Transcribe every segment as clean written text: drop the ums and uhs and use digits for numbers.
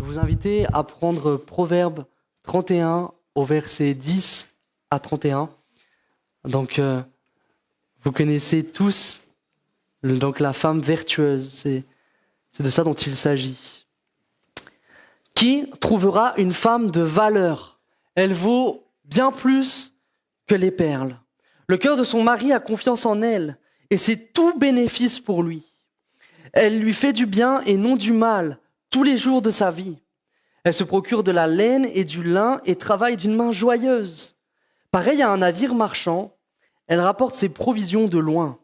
vous inviter à prendre Proverbe 31 au verset 10 à 31. Donc, vous connaissez tous donc la femme vertueuse, c'est de ça dont il s'agit. Qui trouvera une femme de valeur? Elle vaut bien plus que les perles. Le cœur de son mari a confiance en elle, et c'est tout bénéfice pour lui. Elle lui fait du bien et non du mal tous les jours de sa vie. Elle se procure de la laine et du lin et travaille d'une main joyeuse. Pareil à un navire marchand, elle rapporte ses provisions de loin.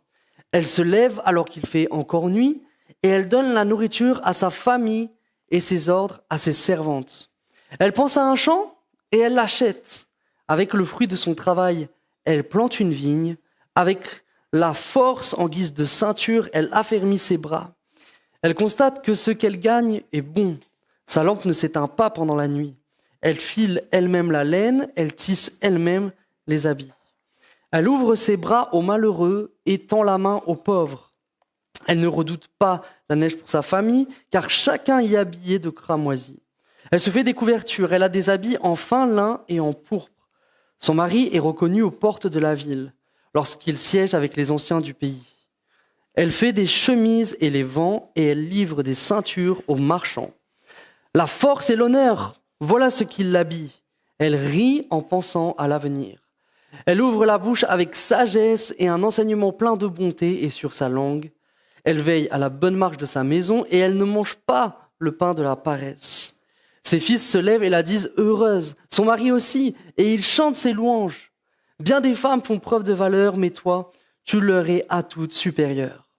Elle se lève alors qu'il fait encore nuit et elle donne la nourriture à sa famille et ses ordres à ses servantes. Elle pense à un champ et elle l'achète. Avec le fruit de son travail, elle plante une vigne. Avec la force en guise de ceinture, elle affermit ses bras. Elle constate que ce qu'elle gagne est bon. Sa lampe ne s'éteint pas pendant la nuit. Elle file elle-même la laine, elle tisse elle-même les habits. Elle ouvre ses bras aux malheureux et tend la main aux pauvres. Elle ne redoute pas la neige pour sa famille, car chacun y est habillé de cramoisi. Elle se fait des couvertures, elle a des habits en fin lin et en pourpre. Son mari est reconnu aux portes de la ville, lorsqu'il siège avec les anciens du pays. Elle fait des chemises et les vend, et elle livre des ceintures aux marchands. La force et l'honneur, voilà ce qui l'habille. Elle rit en pensant à l'avenir. Elle ouvre la bouche avec sagesse et un enseignement plein de bonté est sur sa langue. Elle veille à la bonne marche de sa maison et elle ne mange pas le pain de la paresse. Ses fils se lèvent et la disent heureuse, son mari aussi, et il chante ses louanges. Bien des femmes font preuve de valeur, mais toi, tu leur es à toutes supérieure.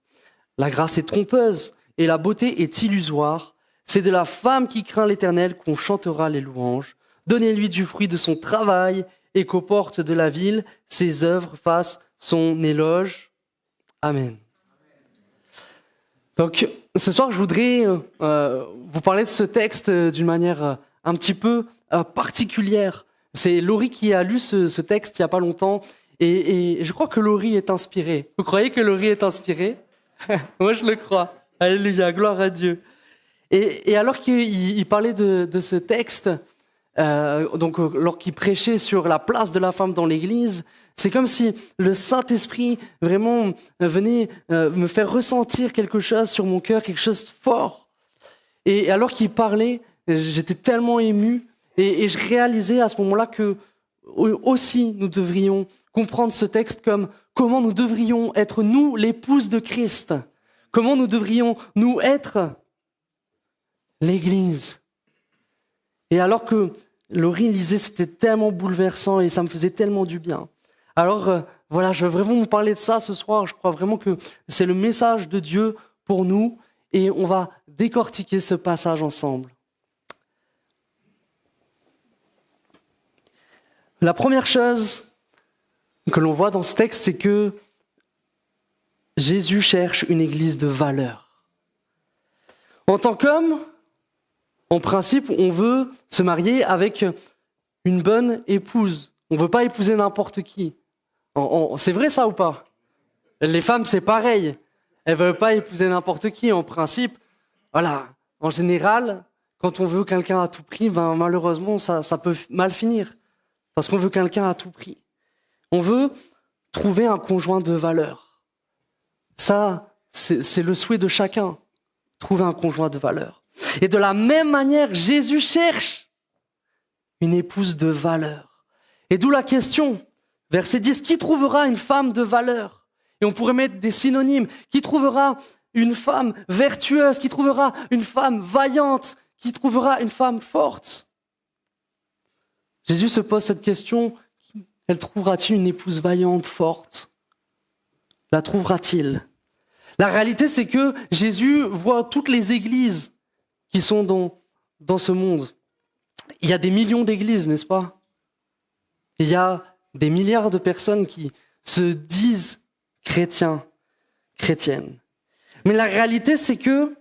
La grâce est trompeuse et la beauté est illusoire. C'est de la femme qui craint l'Éternel qu'on chantera les louanges. Donnez-lui du fruit de son travail et qu'aux portes de la ville, ses œuvres fassent son éloge. Amen. Donc, ce soir, je voudrais vous parler de ce texte d'une manière un petit peu particulière. C'est Laurie qui a lu ce texte il n'y a pas longtemps et je crois que Laurie est inspirée. Vous croyez que Laurie est inspirée? Moi, je le crois. Alléluia, gloire à Dieu. Et alors qu'il parlait de ce texte, donc alors qu'il prêchait sur la place de la femme dans l'Église, c'est comme si le Saint-Esprit vraiment venait me faire ressentir quelque chose sur mon cœur, quelque chose de fort. Et alors qu'il parlait, j'étais tellement ému et je réalisais à ce moment-là que aussi nous devrions comprendre ce texte comme comment nous devrions être nous l'épouse de Christ, comment nous devrions nous être l'Église. Et alors que Laurie lisait, c'était tellement bouleversant et ça me faisait tellement du bien. Alors voilà, je veux vraiment vous parler de ça ce soir. Je crois vraiment que c'est le message de Dieu pour nous et on va décortiquer ce passage ensemble. La première chose que l'on voit dans ce texte, c'est que Jésus cherche une église de valeur. En tant qu'homme, en principe, on veut se marier avec une bonne épouse. On ne veut pas épouser n'importe qui. C'est vrai ça ou pas? Les femmes, c'est pareil. Elles ne veulent pas épouser n'importe qui. En principe, voilà. En général, quand on veut quelqu'un à tout prix, malheureusement, ça peut mal finir. Parce qu'on veut quelqu'un à tout prix. On veut trouver un conjoint de valeur. Ça, c'est le souhait de chacun. Trouver un conjoint de valeur. Et de la même manière, Jésus cherche une épouse de valeur. Et d'où la question, verset 10, qui trouvera une femme de valeur? Et on pourrait mettre des synonymes. Qui trouvera une femme vertueuse? Qui trouvera une femme vaillante? Qui trouvera une femme forte? Jésus se pose cette question, elle trouvera-t-il une épouse vaillante, forte? La trouvera-t-il? La réalité, c'est que Jésus voit toutes les églises qui sont dans ce monde. Il y a des millions d'églises, n'est-ce pas? Il y a des milliards de personnes qui se disent chrétiens, chrétiennes. Mais la réalité, c'est que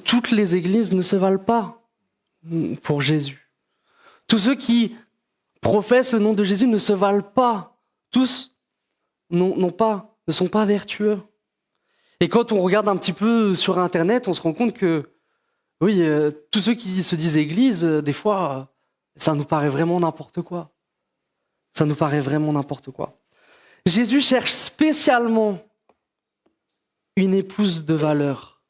toutes les églises ne se valent pas pour Jésus. Tous ceux qui professent le nom de Jésus ne se valent pas. Tous ne sont pas vertueux. Et quand on regarde un petit peu sur Internet, on se rend compte que Oui, tous ceux qui se disent église, des fois, ça nous paraît vraiment n'importe quoi. Ça nous paraît vraiment n'importe quoi. Jésus cherche spécialement une épouse de valeur.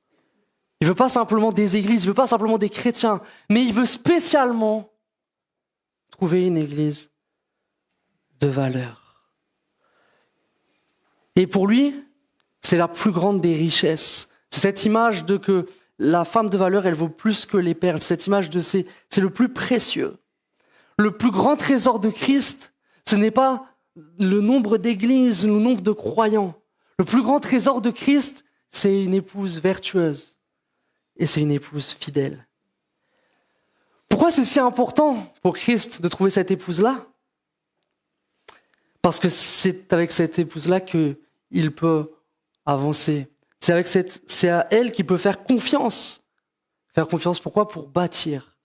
Il veut pas simplement des églises, il veut pas simplement des chrétiens, mais il veut spécialement trouver une église de valeur. Et pour lui, c'est la plus grande des richesses. C'est cette image de que la femme de valeur, elle vaut plus que les perles. Cette image de c'est le plus précieux. Le plus grand trésor de Christ, ce n'est pas le nombre d'églises, le nombre de croyants. Le plus grand trésor de Christ, c'est une épouse vertueuse. Et c'est une épouse fidèle. Pourquoi c'est si important pour Christ de trouver cette épouse-là? Parce que c'est avec cette épouse-là qu'il peut avancer. C'est à elle qu'il peut faire confiance. Faire confiance, pourquoi? Pour bâtir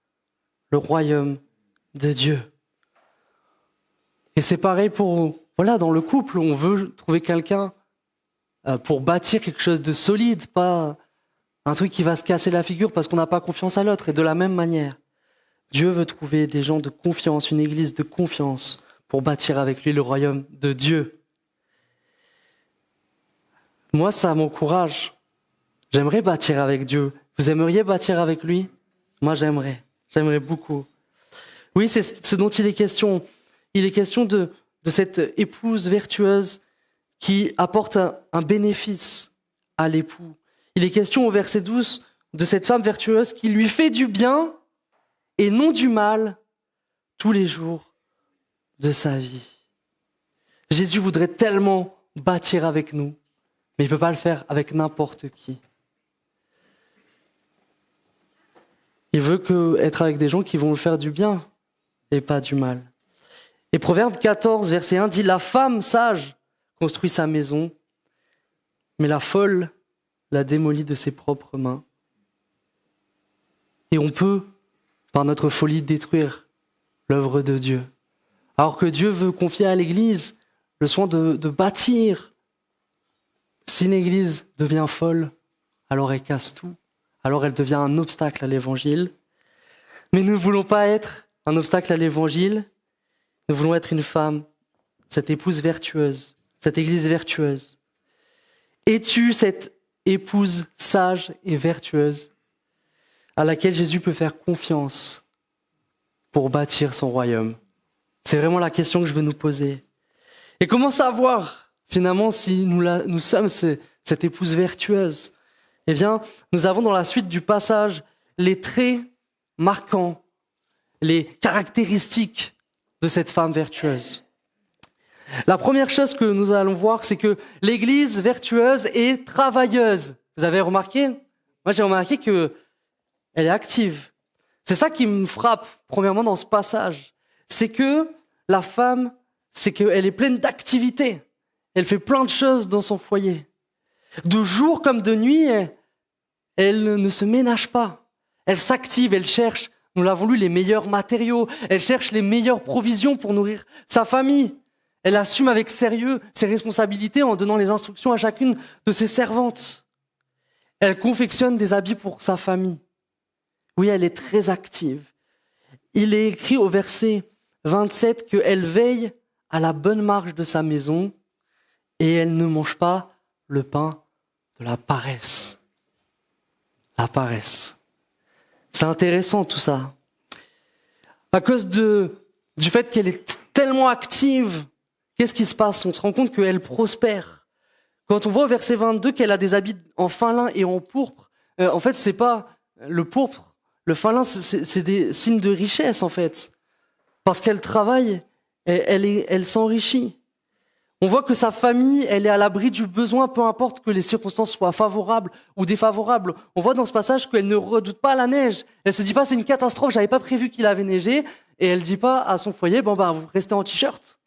le royaume de Dieu. Et c'est pareil dans le couple, on veut trouver quelqu'un pour bâtir quelque chose de solide, pas un truc qui va se casser la figure parce qu'on n'a pas confiance à l'autre. Et de la même manière, Dieu veut trouver des gens de confiance, une église de confiance pour bâtir avec lui le royaume de Dieu. Moi, ça m'encourage. J'aimerais bâtir avec Dieu. Vous aimeriez bâtir avec lui? Moi, j'aimerais. J'aimerais beaucoup. Oui, c'est ce dont il est question. Il est question de cette épouse vertueuse qui apporte un bénéfice à l'époux. Il est question au verset 12 de cette femme vertueuse qui lui fait du bien et non du mal tous les jours de sa vie. Jésus voudrait tellement bâtir avec nous, mais il ne peut pas le faire avec n'importe qui. Il veut être avec des gens qui vont le faire du bien et pas du mal. Et Proverbe 14, verset 1 dit « La femme sage construit sa maison, mais la folle la démolit de ses propres mains. » Et on peut, par notre folie, détruire l'œuvre de Dieu. Alors que Dieu veut confier à l'Église le soin de bâtir. Si une Église devient folle, alors elle casse tout. Alors elle devient un obstacle à l'Évangile. Mais nous ne voulons pas être un obstacle à l'Évangile. Nous voulons être une femme, cette épouse vertueuse, cette Église vertueuse. Es-tu cette épouse sage et vertueuse à laquelle Jésus peut faire confiance pour bâtir son royaume? C'est vraiment la question que je veux nous poser. Et comment savoir, finalement, si nous sommes cette épouse vertueuse? Eh bien, nous avons dans la suite du passage les traits marquants, les caractéristiques de cette femme vertueuse. La première chose que nous allons voir, c'est que l'Église vertueuse est travailleuse. Vous avez remarqué? Moi, j'ai remarqué qu'elle est active. C'est ça qui me frappe, premièrement, dans ce passage. C'est que la femme, c'est qu'elle est pleine d'activité. Elle fait plein de choses dans son foyer. De jour comme de nuit, elle ne se ménage pas. Elle s'active, elle cherche, nous l'avons lu, les meilleurs matériaux. Elle cherche les meilleures provisions pour nourrir sa famille. Elle assume avec sérieux ses responsabilités en donnant les instructions à chacune de ses servantes. Elle confectionne des habits pour sa famille. Oui, elle est très active. Il est écrit au verset 27 qu'elle veille à la bonne marche de sa maison et elle ne mange pas le pain de la paresse. La paresse. C'est intéressant tout ça. À cause du fait qu'elle est tellement active, qu'est-ce qui se passe? On se rend compte qu'elle prospère. Quand on voit au verset 22 qu'elle a des habits en fin lin et en pourpre, en fait, c'est pas le pourpre. Le fin lin, c'est des signes de richesse, en fait. Parce qu'elle travaille, elle s'enrichit. On voit que sa famille, elle est à l'abri du besoin, peu importe que les circonstances soient favorables ou défavorables. On voit dans ce passage qu'elle ne redoute pas la neige. Elle se dit pas, c'est une catastrophe, j'avais pas prévu qu'il avait neigé. Et elle dit pas à son foyer, vous restez en t-shirt.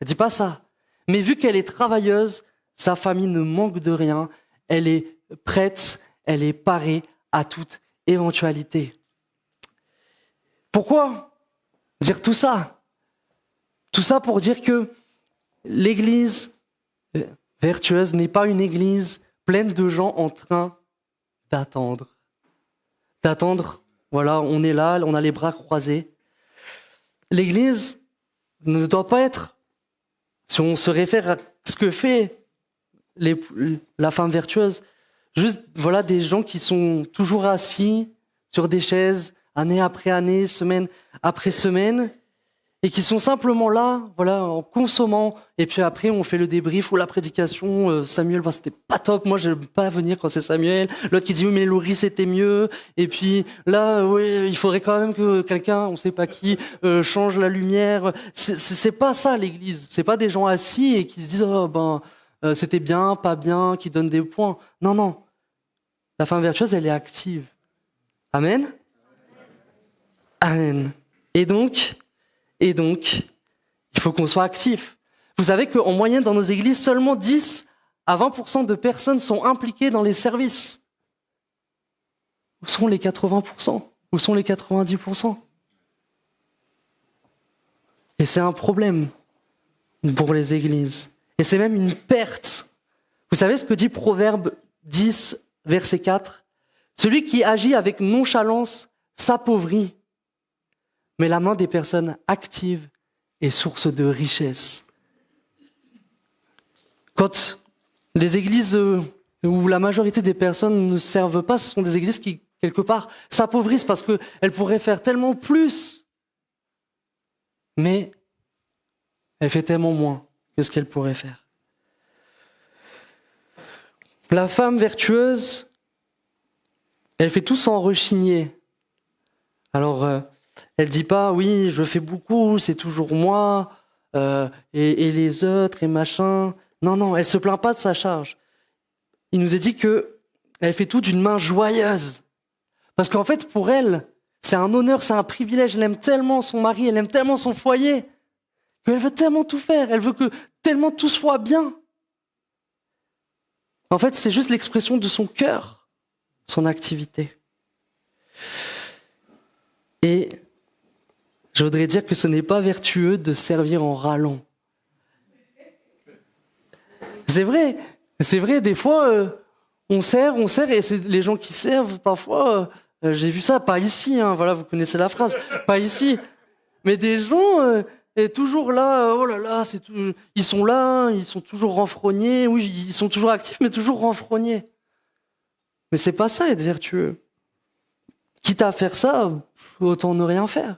Elle dit pas ça. Mais vu qu'elle est travailleuse, sa famille ne manque de rien. Elle est prête, elle est parée à toute éventualité. Pourquoi dire tout ça? Tout ça pour dire que l'Église vertueuse n'est pas une Église pleine de gens en train d'attendre d'attendre. Voilà, on est là, on a les bras croisés. L'Église ne doit pas être, si on se réfère à ce que fait la femme vertueuse, juste voilà des gens qui sont toujours assis sur des chaises, année après année, semaine après semaine, et qui sont simplement là, voilà, en consommant. Et puis après, on fait le débrief ou la prédication. Samuel, c'était pas top. Moi, je n'aime pas venir quand c'est Samuel. L'autre qui dit oui, mais Laurie, c'était mieux. Et puis là, oui, il faudrait quand même que quelqu'un, on sait pas qui, change la lumière. C'est pas ça l'Église. C'est pas des gens assis et qui se disent c'était bien, pas bien, qui donnent des points. Non, non. La femme vertueuse, elle est active. Amen. Amen. Et donc, il faut qu'on soit actif. Vous savez qu'en moyenne, dans nos églises, seulement 10 à 20% de personnes sont impliquées dans les services. Où sont les 80%? Où sont les 90%? Et c'est un problème pour les églises. Et c'est même une perte. Vous savez ce que dit Proverbe 10, verset 4? Celui qui agit avec nonchalance s'appauvrit, mais la main des personnes actives est source de richesse. Quand les églises où la majorité des personnes ne servent pas, ce sont des églises qui, quelque part, s'appauvrissent parce qu'elles pourraient faire tellement plus, mais elle fait tellement moins que ce qu'elle pourrait faire. La femme vertueuse, elle fait tout sans rechigner. Alors, elle dit pas, oui, je fais beaucoup, c'est toujours moi, et les autres, et machin. Non, non, elle se plaint pas de sa charge. Il nous est dit que elle fait tout d'une main joyeuse. Parce qu'en fait, pour elle, c'est un honneur, c'est un privilège. Elle aime tellement son mari, elle aime tellement son foyer, qu'elle veut tellement tout faire. Elle veut que tellement tout soit bien. En fait, c'est juste l'expression de son cœur, son activité. Et je voudrais dire que ce n'est pas vertueux de servir en râlant. C'est vrai, des fois, on sert, et c'est les gens qui servent, parfois, j'ai vu ça, pas ici, hein, voilà, vous connaissez la phrase, pas ici, mais des gens, et toujours là, oh là là, c'est tout, ils sont là, ils sont toujours renfrognés, oui, ils sont toujours actifs, mais toujours renfrognés. Mais c'est pas ça, être vertueux. Quitte à faire ça, autant ne rien faire.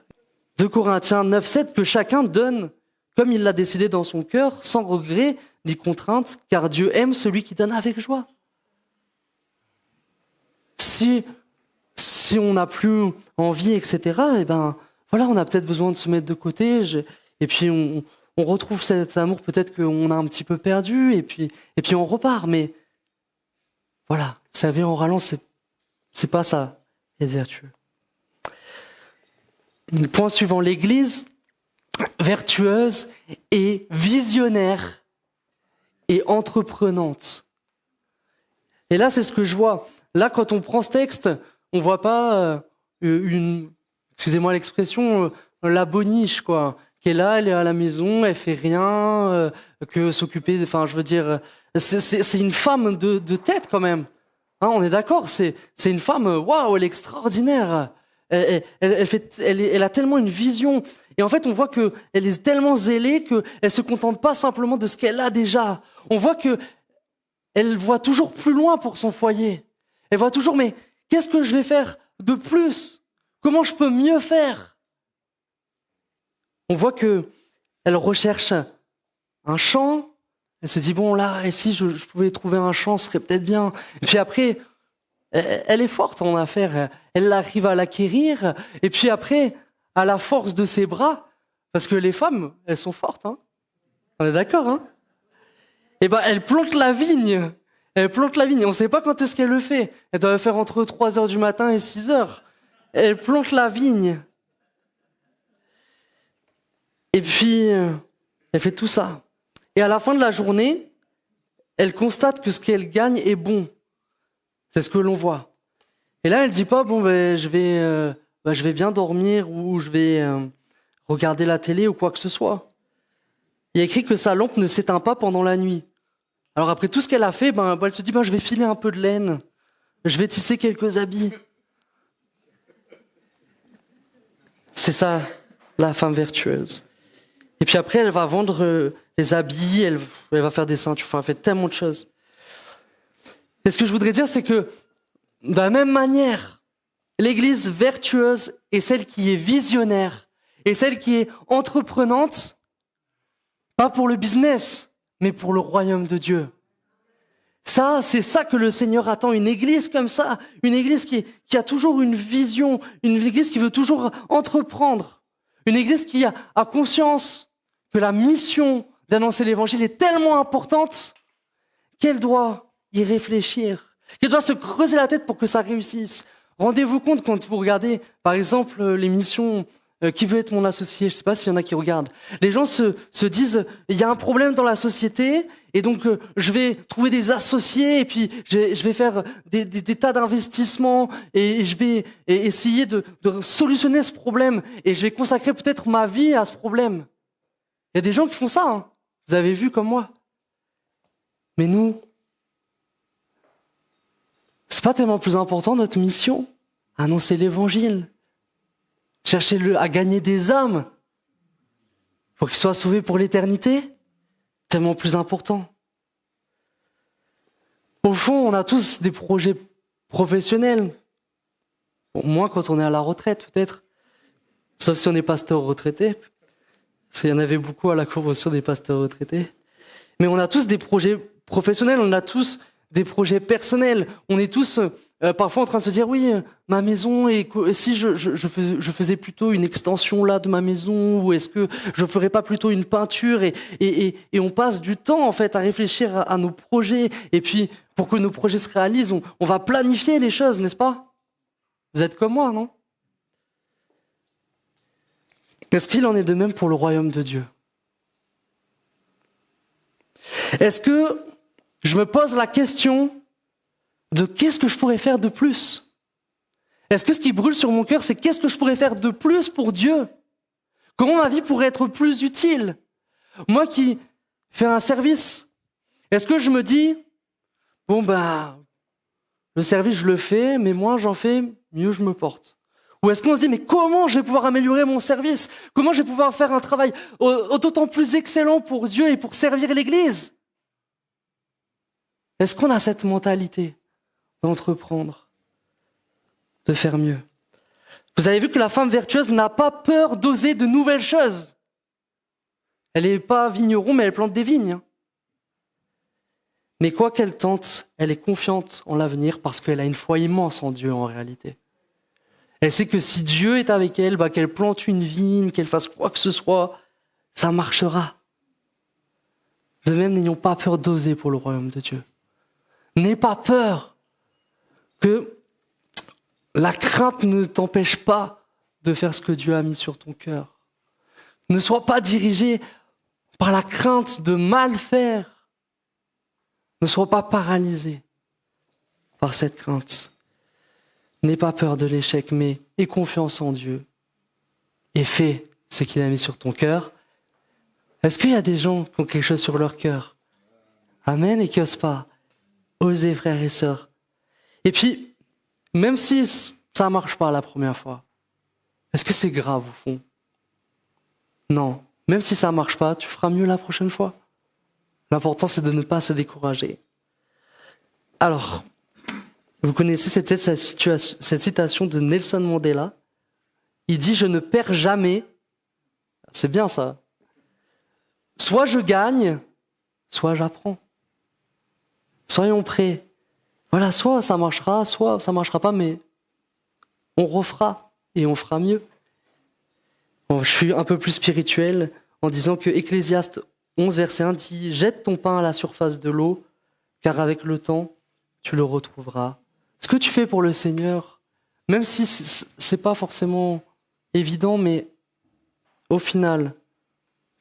2 Corinthiens 9, 7, que chacun donne comme il l'a décidé dans son cœur, sans regret ni contrainte, car Dieu aime celui qui donne avec joie. Si on n'a plus envie, etc., eh ben, voilà, on a peut-être besoin de se mettre de côté, et puis on retrouve cet amour, peut-être qu'on a un petit peu perdu, et puis on repart. Mais voilà, servir en râlant, c'est pas ça, être vertueux. Point suivant, l'Église vertueuse et visionnaire et entreprenante. Et là, c'est ce que je vois. Là, quand on prend ce texte, on voit pas excusez-moi l'expression, la boniche, quoi, qui est là, elle est à la maison, elle fait rien, que s'occuper, enfin, je veux dire, c'est une femme de tête quand même. Hein, on est d'accord, c'est une femme, waouh, elle est extraordinaire. Elle a tellement une vision. Et en fait, on voit qu'elle est tellement zélée qu'elle se contente pas simplement de ce qu'elle a déjà. On voit qu'elle voit toujours plus loin pour son foyer. Elle voit toujours, mais qu'est-ce que je vais faire de plus? Comment je peux mieux faire? On voit qu'elle recherche un champ. Elle se dit, bon là, et si je pouvais trouver un champ, ce serait peut-être bien. Et puis après, elle est forte en affaires, elle arrive à l'acquérir, et puis après, à la force de ses bras, parce que les femmes, elles sont fortes, hein. On est d'accord, hein? Et ben, elle plante la vigne. On ne sait pas quand est-ce qu'elle le fait. Elle doit le faire entre 3h du matin et 6h. Elle plante la vigne. Et puis, elle fait tout ça. Et à la fin de la journée, elle constate que ce qu'elle gagne est bon. C'est ce que l'on voit. Et là, elle dit pas, bon, je vais bien dormir ou je vais regarder la télé ou quoi que ce soit. Il y a écrit que sa lampe ne s'éteint pas pendant la nuit. Alors après tout ce qu'elle a fait, elle se dit, je vais filer un peu de laine. Je vais tisser quelques habits. C'est ça, la femme vertueuse. Et puis après, elle va vendre les habits, elle va faire des ceintures, enfin, elle fait tellement de choses. Et ce que je voudrais dire, c'est que, de la même manière, l'église vertueuse est celle qui est visionnaire, et celle qui est entreprenante, pas pour le business, mais pour le royaume de Dieu. Ça, c'est ça que le Seigneur attend, une église comme ça, une église qui a toujours une vision, une église qui veut toujours entreprendre, une église qui a conscience que la mission d'annoncer l'évangile est tellement importante qu'elle doit y réfléchir, qu'elle doit se creuser la tête pour que ça réussisse. Rendez-vous compte quand vous regardez, par exemple, l'émission Qui veut être mon associé? Je ne sais pas s'il y en a qui regardent. Les gens se disent, il y a un problème dans la société, et donc je vais trouver des associés, et puis je vais faire des tas d'investissements, et je vais essayer de solutionner ce problème, et je vais consacrer peut-être ma vie à ce problème. Il y a des gens qui font ça, hein. Vous avez vu comme moi. Mais nous, c'est pas tellement plus important notre mission, annoncer l'évangile. Cherchez à gagner des âmes pour qu'ils soient sauvés pour l'éternité, tellement plus important. Au fond, on a tous des projets professionnels. Bon, moins quand on est à la retraite, peut-être. Sauf si on est pasteur retraité. Parce qu'il y en avait beaucoup à la convention des pasteurs retraités. Mais on a tous des projets professionnels, on a tous des projets personnels. On est tous parfois en train de se dire, oui, ma maison, et si je faisais plutôt une extension là de ma maison, ou est-ce que je ferais pas plutôt une peinture, et on passe du temps en fait à réfléchir à nos projets, et puis pour que nos projets se réalisent, on va planifier les choses, n'est-ce pas? Vous êtes comme moi, non? Est-ce qu'il en est de même pour le royaume de Dieu? Est-ce que je me pose la question de qu'est-ce que je pourrais faire de plus? Est-ce que ce qui brûle sur mon cœur, c'est qu'est-ce que je pourrais faire de plus pour Dieu? Comment ma vie pourrait être plus utile? Moi qui fais un service, est-ce que je me dis, bon le service je le fais, mais moins j'en fais, mieux je me porte? Ou est-ce qu'on se dit, mais comment je vais pouvoir améliorer mon service? Comment je vais pouvoir faire un travail d'autant plus excellent pour Dieu et pour servir l'Église? Est-ce qu'on a cette mentalité d'entreprendre, de faire mieux? Vous avez vu que la femme vertueuse n'a pas peur d'oser de nouvelles choses. Elle n'est pas vigneron, mais elle plante des vignes. Mais quoi qu'elle tente, elle est confiante en l'avenir parce qu'elle a une foi immense en Dieu en réalité. Elle sait que si Dieu est avec elle, qu'elle plante une vigne, qu'elle fasse quoi que ce soit, ça marchera. De même, n'ayons pas peur d'oser pour le royaume de Dieu. N'aie pas peur que la crainte ne t'empêche pas de faire ce que Dieu a mis sur ton cœur. Ne sois pas dirigé par la crainte de mal faire. Ne sois pas paralysé par cette crainte. N'aie pas peur de l'échec, mais aie confiance en Dieu et fais ce qu'il a mis sur ton cœur. Est-ce qu'il y a des gens qui ont quelque chose sur leur cœur? Amen, et qui n'osent pas. Osez, frères et sœurs. Et puis, même si ça ne marche pas la première fois, est-ce que c'est grave au fond? Non. Même si ça ne marche pas, tu feras mieux la prochaine fois. L'important, c'est de ne pas se décourager. Alors, vous connaissez cette citation de Nelson Mandela. Il dit « Je ne perds jamais ». C'est bien ça. Soit je gagne, soit j'apprends. Soyons prêts. Voilà, soit ça marchera, soit ça marchera pas, mais on refera et on fera mieux. Bon, je suis un peu plus spirituel en disant que Ecclésiaste 11, verset 1 dit « Jette ton pain à la surface de l'eau, car avec le temps, tu le retrouveras. » Ce que tu fais pour le Seigneur, même si c'est pas forcément évident, mais au final,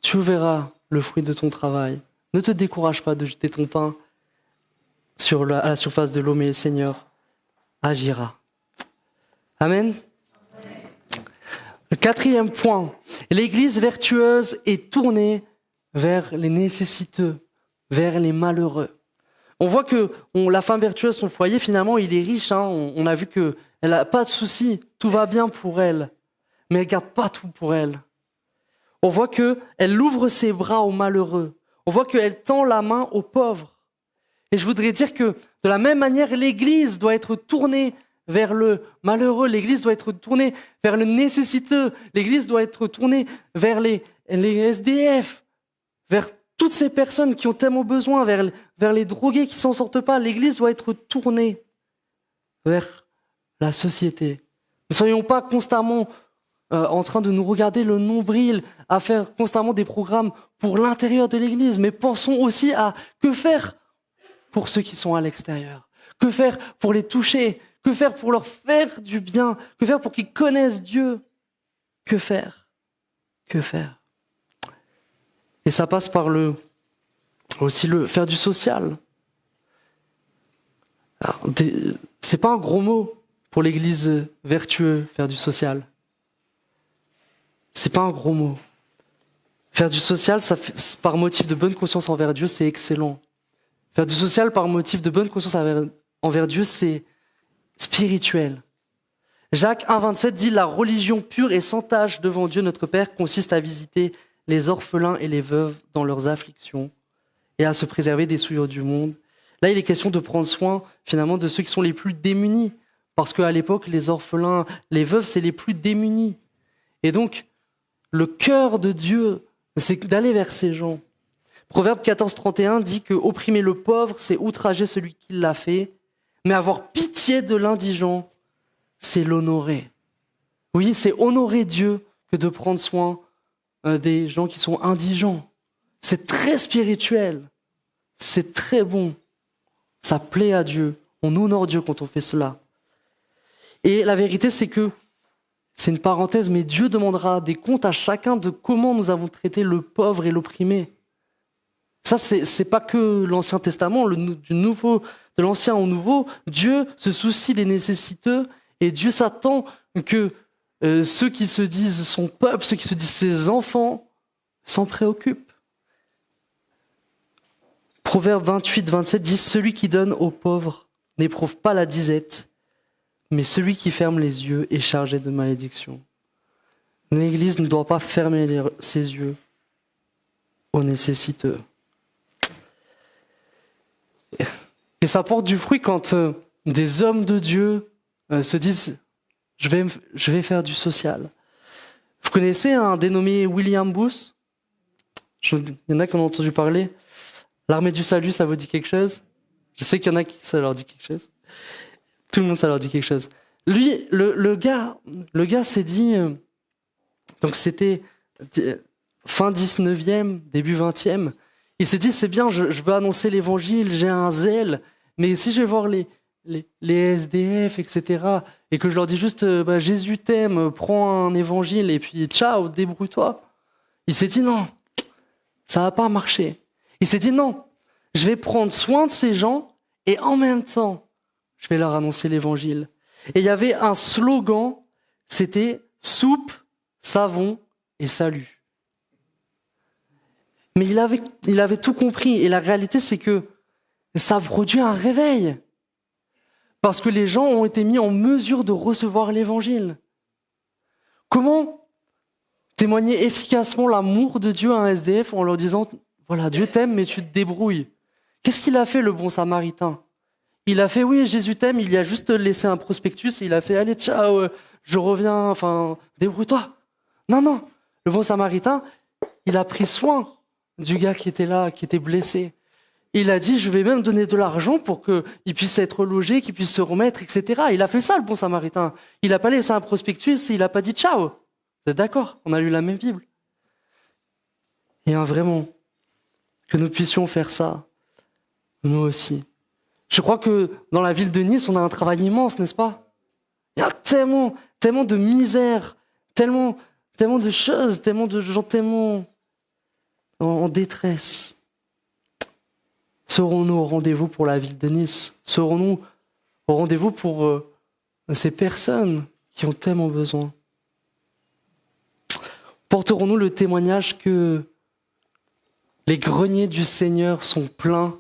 tu verras le fruit de ton travail. Ne te décourage pas de jeter ton pain à la surface de l'eau, mais le Seigneur agira. Amen. Le 4e point, l'Église vertueuse est tournée vers les nécessiteux, vers les malheureux. On voit que la femme vertueuse, son foyer, finalement, il est riche. On a vu qu'elle n'a pas de soucis, tout va bien pour elle. mais elle garde pas tout pour elle. On voit qu'elle ouvre ses bras aux malheureux. On voit qu'elle tend la main aux pauvres. Et je voudrais dire que de la même manière, l'Église doit être tournée vers le malheureux, l'Église doit être tournée vers le nécessiteux, l'Église doit être tournée vers les SDF, vers toutes ces personnes qui ont tellement besoin, vers les drogués qui s'en sortent pas. L'Église doit être tournée vers la société. Ne soyons pas constamment en train de nous regarder le nombril, à faire constamment des programmes pour l'intérieur de l'Église, mais pensons aussi à que faire pour ceux qui sont à l'extérieur, que faire pour les toucher, que faire pour leur faire du bien, que faire pour qu'ils connaissent Dieu, que faire. Et ça passe par aussi le faire du social. C'est pas un gros mot pour l'Église vertueuse, faire du social. C'est pas un gros mot. Faire du social, par motif de bonne conscience envers Dieu, c'est excellent. Faire du social par motif de bonne conscience envers Dieu, c'est spirituel. Jacques 1,27 dit « La religion pure et sans tache devant Dieu notre Père consiste à visiter les orphelins et les veuves dans leurs afflictions et à se préserver des souillures du monde. » Là, il est question de prendre soin, finalement, de ceux qui sont les plus démunis. Parce qu'à l'époque, les orphelins, les veuves, c'est les plus démunis. Et donc, le cœur de Dieu, c'est d'aller vers ces gens. Proverbe 14,31 dit que opprimer le pauvre, c'est outrager celui qui l'a fait, mais avoir pitié de l'indigent, c'est l'honorer. Oui, c'est honorer Dieu que de prendre soin des gens qui sont indigents. C'est très spirituel, c'est très bon, ça plaît à Dieu, on honore Dieu quand on fait cela. Et la vérité, c'est que, c'est une parenthèse, mais Dieu demandera des comptes à chacun de comment nous avons traité le pauvre et l'opprimé. Ça, c'est pas que l'Ancien Testament, de l'Ancien au Nouveau, Dieu se soucie des nécessiteux et Dieu s'attend que ceux qui se disent son peuple, ceux qui se disent ses enfants, s'en préoccupent. Proverbe 28-27 dit « Celui qui donne aux pauvres n'éprouve pas la disette, mais celui qui ferme les yeux est chargé de malédiction. » L'Église ne doit pas fermer ses yeux aux nécessiteux. Et ça porte du fruit quand des hommes de Dieu se disent « je vais faire du social ». Vous connaissez un dénommé William Booth? Il y en a qui en ont entendu parler. L'armée du salut, ça vous dit quelque chose? Je sais qu'il y en a qui ça leur dit quelque chose. Tout le monde, ça leur dit quelque chose. Lui, le gars s'est dit... donc c'était fin 19e, début 20e. Il s'est dit, c'est bien, je veux annoncer l'évangile, j'ai un zèle, mais si je vais voir les SDF, etc., et que je leur dis juste, Jésus t'aime, prends un évangile, et puis ciao, débrouille-toi. Il s'est dit, non, ça va pas marcher. Il s'est dit, non, je vais prendre soin de ces gens, et en même temps, je vais leur annoncer l'évangile. Et il y avait un slogan, c'était « soupe, savon et salut ». Mais il avait tout compris. Et la réalité, c'est que ça a produit un réveil. Parce que les gens ont été mis en mesure de recevoir l'évangile. Comment témoigner efficacement l'amour de Dieu à un SDF en leur disant « Voilà, Dieu t'aime, mais tu te débrouilles ». Qu'est-ce qu'il a fait, le bon samaritain? Il a fait « Oui, Jésus t'aime », il a juste laissé un prospectus et il a fait « Allez, ciao, je reviens, débrouille-toi ». Non, le bon samaritain, il a pris soin du gars qui était là, qui était blessé. Il a dit, je vais même donner de l'argent pour qu'il puisse être logé, qu'il puisse se remettre, etc. Il a fait ça, le bon samaritain. Il n'a pas laissé un prospectus et il n'a pas dit ciao. Vous êtes d'accord? On a lu la même Bible. Et vraiment, que nous puissions faire ça, nous aussi. Je crois que dans la ville de Nice, on a un travail immense, n'est-ce pas? Il y a tellement de misère, tellement de choses, tellement de gens, tellement en détresse. Serons-nous au rendez-vous pour la ville de Nice? Serons-nous au rendez-vous pour ces personnes qui ont tellement besoin? Porterons-nous le témoignage que les greniers du Seigneur sont pleins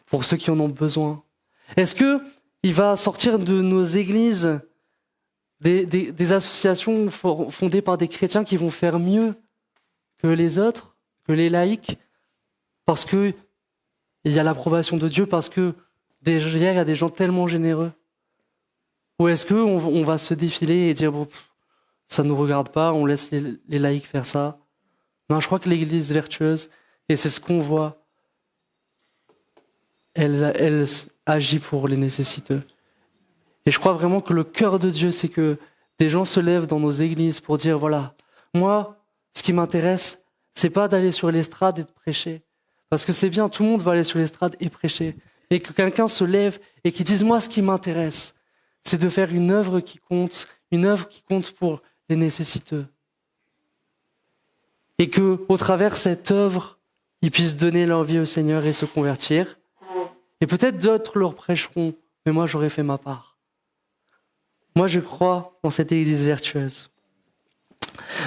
pour ceux qui en ont besoin? Est-ce qu'il va sortir de nos églises des associations fondées par des chrétiens qui vont faire mieux que les autres, que les laïcs, parce qu'il y a l'approbation de Dieu, parce que derrière, il y a des gens tellement généreux? Ou est-ce qu'on va se défiler et dire, bon, ça ne nous regarde pas, on laisse les laïcs faire ça? Non, je crois que l'Église vertueuse, et c'est ce qu'on voit, elle agit pour les nécessiteux. Et je crois vraiment que le cœur de Dieu, c'est que des gens se lèvent dans nos églises pour dire, voilà, moi, ce qui m'intéresse, c'est pas d'aller sur l'estrade et de prêcher. Parce que c'est bien, tout le monde va aller sur l'estrade et prêcher. Et que quelqu'un se lève et qui dise, moi, ce qui m'intéresse, c'est de faire une œuvre qui compte pour les nécessiteux. Et que, au travers de cette œuvre, ils puissent donner leur vie au Seigneur et se convertir. Et peut-être d'autres leur prêcheront, mais moi, j'aurais fait ma part. Moi, je crois dans cette Église vertueuse.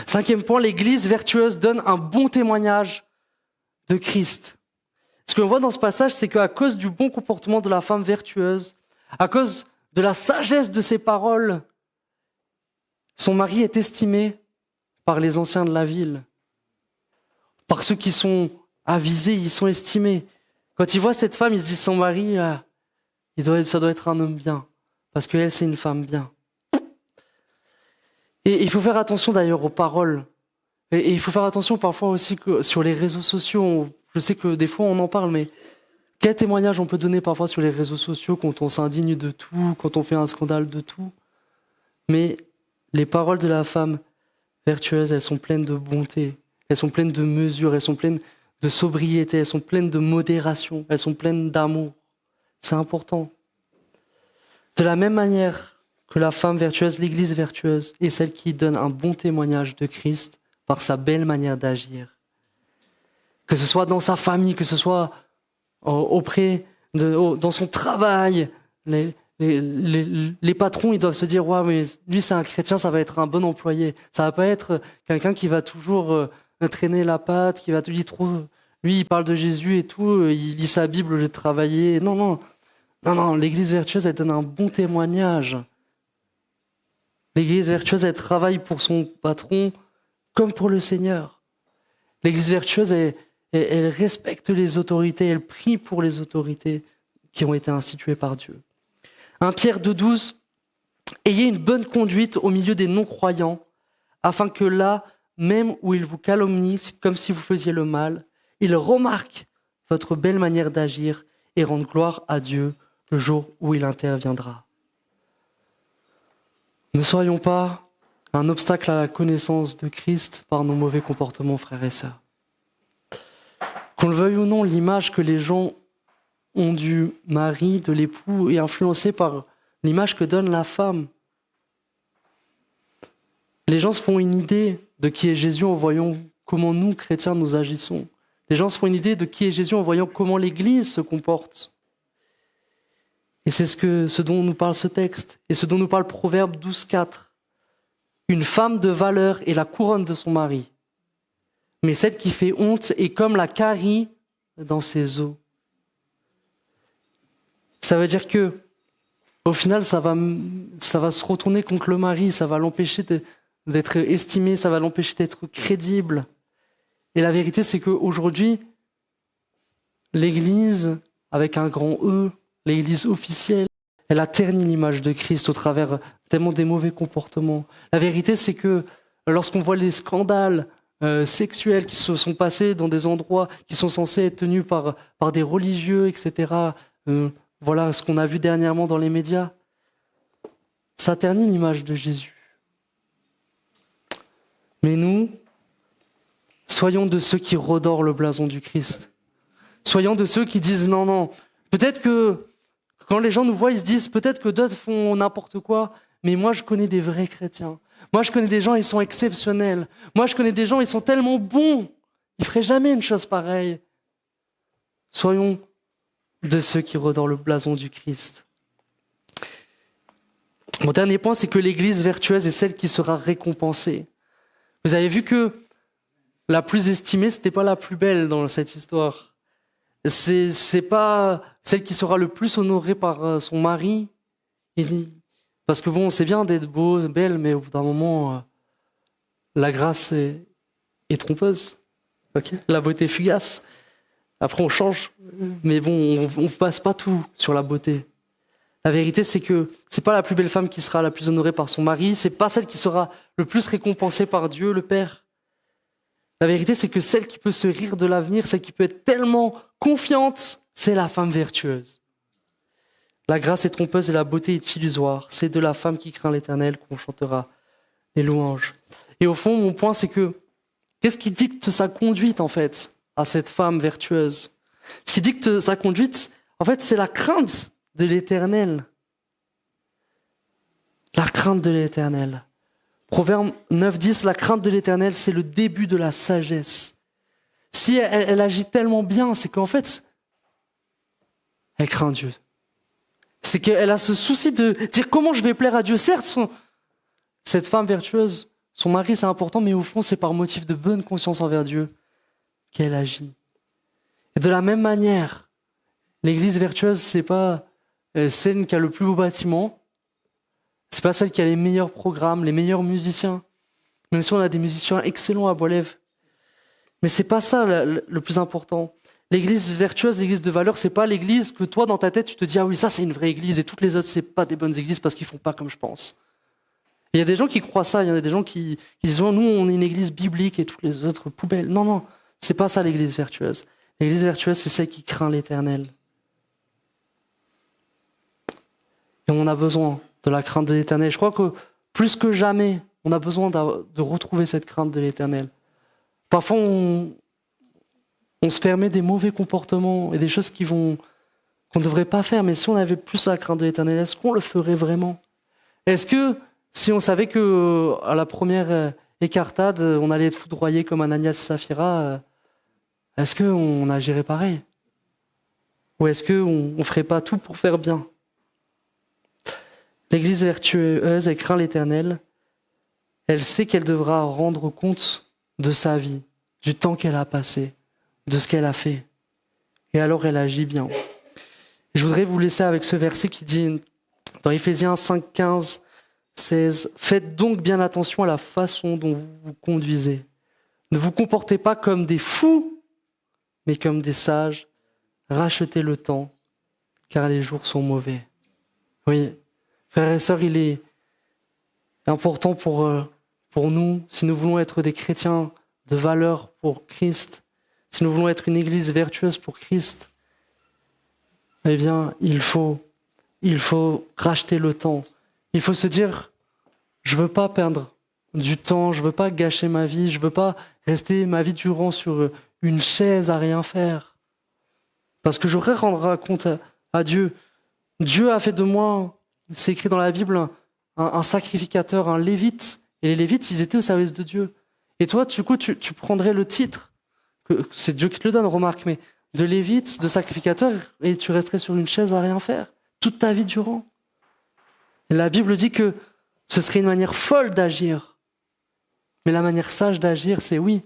5e point, l'Église vertueuse donne un bon témoignage de Christ. Ce que l'on voit dans ce passage, c'est qu'à cause du bon comportement de la femme vertueuse, à cause de la sagesse de ses paroles, son mari est estimé par les anciens de la ville. Par ceux qui sont avisés, ils sont estimés. Quand ils voient cette femme, ils se disent, son mari, ça doit être un homme bien, parce qu'elle, c'est une femme bien. Et il faut faire attention d'ailleurs aux paroles. Et il faut faire attention parfois aussi que sur les réseaux sociaux. Je sais que des fois on en parle, mais quel témoignage on peut donner parfois sur les réseaux sociaux quand on s'indigne de tout, quand on fait un scandale de tout. Mais les paroles de la femme vertueuse, elles sont pleines de bonté, elles sont pleines de mesure, elles sont pleines de sobriété, elles sont pleines de modération, elles sont pleines d'amour. C'est important. De la même manière que la femme vertueuse, l'Église vertueuse, est celle qui donne un bon témoignage de Christ par sa belle manière d'agir. Que ce soit dans sa famille, que ce soit dans son travail, les patrons, ils doivent se dire, ouais, mais lui c'est un chrétien, ça va être un bon employé. Ça va pas être quelqu'un qui va toujours traîner la patte, qui va lui il parle de Jésus et tout, il lit sa Bible au lieu de travailler. Non, l'Église vertueuse, elle donne un bon témoignage. L'Église vertueuse, elle travaille pour son patron comme pour le Seigneur. L'Église vertueuse, elle respecte les autorités, elle prie pour les autorités qui ont été instituées par Dieu. 1 Pierre 2,12, « Ayez une bonne conduite au milieu des non-croyants, afin que là, même où ils vous calomnient comme si vous faisiez le mal, ils remarquent votre belle manière d'agir et rendent gloire à Dieu le jour où il interviendra. » Ne soyons pas un obstacle à la connaissance de Christ par nos mauvais comportements, frères et sœurs. Qu'on le veuille ou non, l'image que les gens ont du mari, de l'époux, est influencée par l'image que donne la femme. Les gens se font une idée de qui est Jésus en voyant comment nous, chrétiens, nous agissons. Les gens se font une idée de qui est Jésus en voyant comment l'Église se comporte. Et c'est ce dont nous parle ce texte, et ce dont nous parle Proverbe 12,4. Une femme de valeur est la couronne de son mari, mais celle qui fait honte est comme la carie dans ses os. Ça veut dire que, au final, ça va se retourner contre le mari, ça va l'empêcher d'être estimé, ça va l'empêcher d'être crédible. Et la vérité, c'est qu'aujourd'hui, l'Église, avec un grand E, l'Église officielle, elle a terni l'image de Christ au travers tellement des mauvais comportements. La vérité, c'est que lorsqu'on voit les scandales sexuels qui se sont passés dans des endroits qui sont censés être tenus par des religieux, etc., voilà ce qu'on a vu dernièrement dans les médias, ça ternit l'image de Jésus. Mais nous, soyons de ceux qui redorent le blason du Christ. Soyons de ceux qui disent non. Peut-être que quand les gens nous voient, ils se disent peut-être que d'autres font n'importe quoi, mais moi je connais des vrais chrétiens. Moi je connais des gens, ils sont exceptionnels. Moi je connais des gens, ils sont tellement bons. Ils ne feraient jamais une chose pareille. Soyons de ceux qui redorent le blason du Christ. Mon dernier point, c'est que l'Église vertueuse est celle qui sera récompensée. Vous avez vu que la plus estimée, ce n'était pas la plus belle dans cette histoire. C'est pas celle qui sera le plus honorée par son mari. Parce que bon, c'est bien d'être beau, belle, mais au bout d'un moment, la grâce est trompeuse. Okay, la beauté est fugace. Après, on change. Mais bon, on ne passe pas tout sur la beauté. La vérité, c'est que c'est pas la plus belle femme qui sera la plus honorée par son mari, c'est pas celle qui sera le plus récompensée par Dieu, le Père. La vérité, c'est que celle qui peut se rire de l'avenir, celle qui peut être tellement confiante, c'est la femme vertueuse. La grâce est trompeuse et la beauté est illusoire. C'est de la femme qui craint l'Éternel qu'on chantera les louanges. Et au fond, mon point, c'est que qu'est-ce qui dicte sa conduite, en fait, à cette femme vertueuse? Ce qui dicte sa conduite, en fait, c'est la crainte de l'Éternel. La crainte de l'Éternel. Proverbe 9:10, la crainte de l'Éternel, c'est le début de la sagesse. Si elle agit tellement bien, c'est qu'en fait, elle craint Dieu. C'est qu'elle a ce souci de dire comment je vais plaire à Dieu. Certes, cette femme vertueuse, son mari c'est important, mais au fond c'est par motif de bonne conscience envers Dieu qu'elle agit. Et de la même manière, l'église vertueuse, c'est pas celle qui a le plus beau bâtiment, c'est pas celle qui a les meilleurs programmes, les meilleurs musiciens, même si on a des musiciens excellents à Bois-Lève. Mais c'est pas ça le plus important. L'église vertueuse, l'église de valeur, c'est pas l'église que toi, dans ta tête, tu te dis « Ah oui, ça c'est une vraie église et toutes les autres, c'est pas des bonnes églises parce qu'ils font pas comme je pense. » Il y a des gens qui croient ça, il y en a des gens qui disent oh, « Nous, on est une église biblique et toutes les autres poubelles. » Non, non, c'est pas ça l'église vertueuse. L'église vertueuse, c'est celle qui craint l'Éternel. Et on a besoin de la crainte de l'Éternel. Je crois que plus que jamais, on a besoin de retrouver cette crainte de l'Éternel. Parfois, on se permet des mauvais comportements et des choses qu'on ne devrait pas faire. Mais si on avait plus la crainte de l'Éternel, est-ce qu'on le ferait vraiment? Est-ce que si on savait que à la première écartade, on allait être foudroyé comme Ananias et Saphira, est-ce qu'on agirait pareil? Ou est-ce qu'on ne ferait pas tout pour faire bien? L'église vertueuse, elle craint l'Éternel. Elle sait qu'elle devra rendre compte de sa vie, du temps qu'elle a passé, de ce qu'elle a fait. Et alors elle agit bien. Je voudrais vous laisser avec ce verset qui dit dans Éphésiens 5, 15, 16, « Faites donc bien attention à la façon dont vous vous conduisez. Ne vous comportez pas comme des fous, mais comme des sages. Rachetez le temps, car les jours sont mauvais. » Oui, frères et sœurs, il est important pour nous, si nous voulons être des chrétiens de valeur pour Christ, si nous voulons être une église vertueuse pour Christ, eh bien, il faut racheter le temps. Il faut se dire, je veux pas perdre du temps, je veux pas gâcher ma vie, je veux pas rester ma vie durant sur une chaise à rien faire. Parce que j'aurais rendre compte à Dieu. Dieu a fait de moi, c'est écrit dans la Bible, un sacrificateur, un lévite. Et les lévites, ils étaient au service de Dieu. Et toi, du coup, tu prendrais le titre, c'est Dieu qui te le donne, remarque, mais de lévite, de sacrificateur, et tu resterais sur une chaise à rien faire, toute ta vie durant. Et la Bible dit que ce serait une manière folle d'agir. Mais la manière sage d'agir, c'est oui,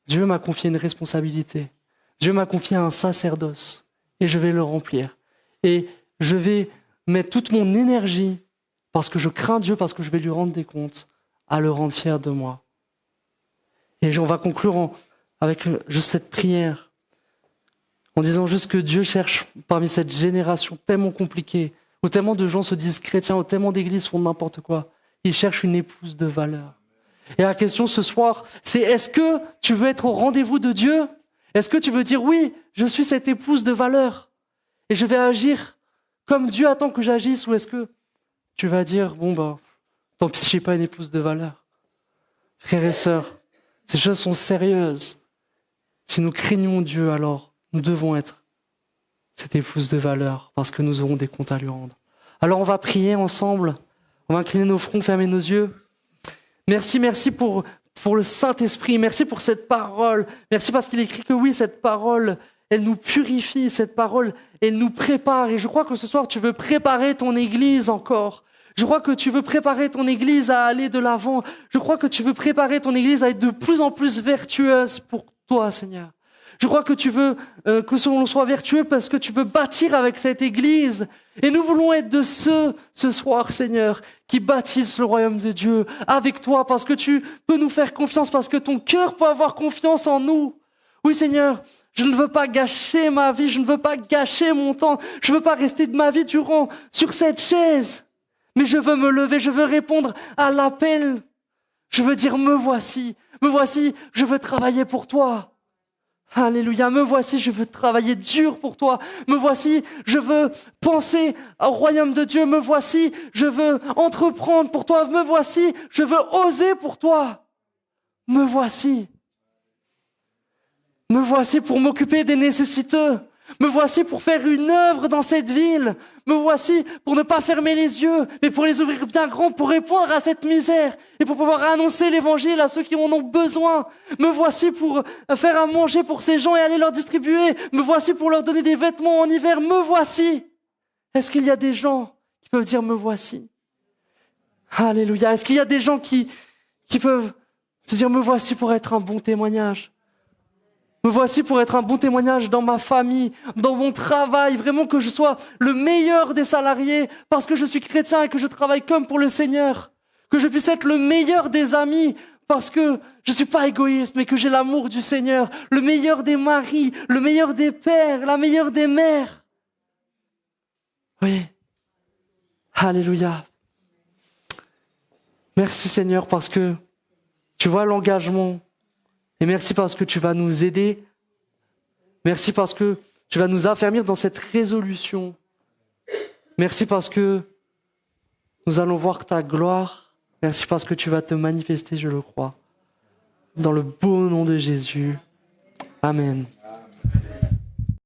Dieu m'a confié une responsabilité. Dieu m'a confié un sacerdoce. Et je vais le remplir. Et je vais mettre toute mon énergie, parce que je crains Dieu, parce que je vais lui rendre des comptes, à le rendre fier de moi. Et on va conclure avec juste cette prière, en disant juste que Dieu cherche parmi cette génération tellement compliquée, où tellement de gens se disent chrétiens, où tellement d'églises font n'importe quoi. Il cherche une épouse de valeur. Et la question ce soir, c'est est-ce que tu veux être au rendez-vous de Dieu? Est-ce que tu veux dire oui, je suis cette épouse de valeur et je vais agir comme Dieu attend que j'agisse, ou est-ce que tu vas dire bon tant pis si je n'ai pas une épouse de valeur? Frères et sœurs, ces choses sont sérieuses. Si nous craignons Dieu, alors nous devons être cette épouse de valeur parce que nous aurons des comptes à lui rendre. Alors on va prier ensemble, on va incliner nos fronts, fermer nos yeux. Merci pour le Saint-Esprit, merci pour cette parole, merci parce qu'il écrit que oui, cette parole, elle nous purifie, cette parole, elle nous prépare. Et je crois que ce soir, tu veux préparer ton Église encore. Je crois que tu veux préparer ton Église à aller de l'avant. Je crois que tu veux préparer ton Église à être de plus en plus vertueuse pour toi, Seigneur. Je crois que tu veux que l'on soit vertueux parce que tu veux bâtir avec cette Église Et nous voulons être de ceux, ce soir, Seigneur, qui bâtissent le royaume de Dieu avec toi, parce que tu peux nous faire confiance, parce que ton cœur peut avoir confiance en nous. Oui, Seigneur, je ne veux pas gâcher ma vie, je ne veux pas gâcher mon temps, je ne veux pas rester de ma vie durant sur cette chaise. Mais je veux me lever, je veux répondre à l'appel. Je veux dire, me voici, je veux travailler pour toi. Alléluia, me voici, je veux travailler dur pour toi. Me voici, je veux penser au royaume de Dieu. Me voici, je veux entreprendre pour toi. Me voici, je veux oser pour toi. Me voici. Me voici pour m'occuper des nécessiteux. Me voici pour faire une œuvre dans cette ville. Me voici pour ne pas fermer les yeux, mais pour les ouvrir bien grands, pour répondre à cette misère et pour pouvoir annoncer l'évangile à ceux qui en ont besoin. Me voici pour faire à manger pour ces gens et aller leur distribuer. Me voici pour leur donner des vêtements en hiver. Me voici. Est-ce qu'il y a des gens qui peuvent dire me voici? Alléluia. Est-ce qu'il y a des gens qui peuvent se dire me voici pour être un bon témoignage? Me voici pour être un bon témoignage dans ma famille, dans mon travail, vraiment que je sois le meilleur des salariés parce que je suis chrétien et que je travaille comme pour le Seigneur. Que je puisse être le meilleur des amis parce que je ne suis pas égoïste mais que j'ai l'amour du Seigneur. Le meilleur des maris, le meilleur des pères, la meilleure des mères. Oui. Alléluia. Merci Seigneur parce que tu vois l'engagement. Et merci parce que tu vas nous aider. Merci parce que tu vas nous affermir dans cette résolution. Merci parce que nous allons voir ta gloire. Merci parce que tu vas te manifester, je le crois. Dans le beau nom de Jésus. Amen.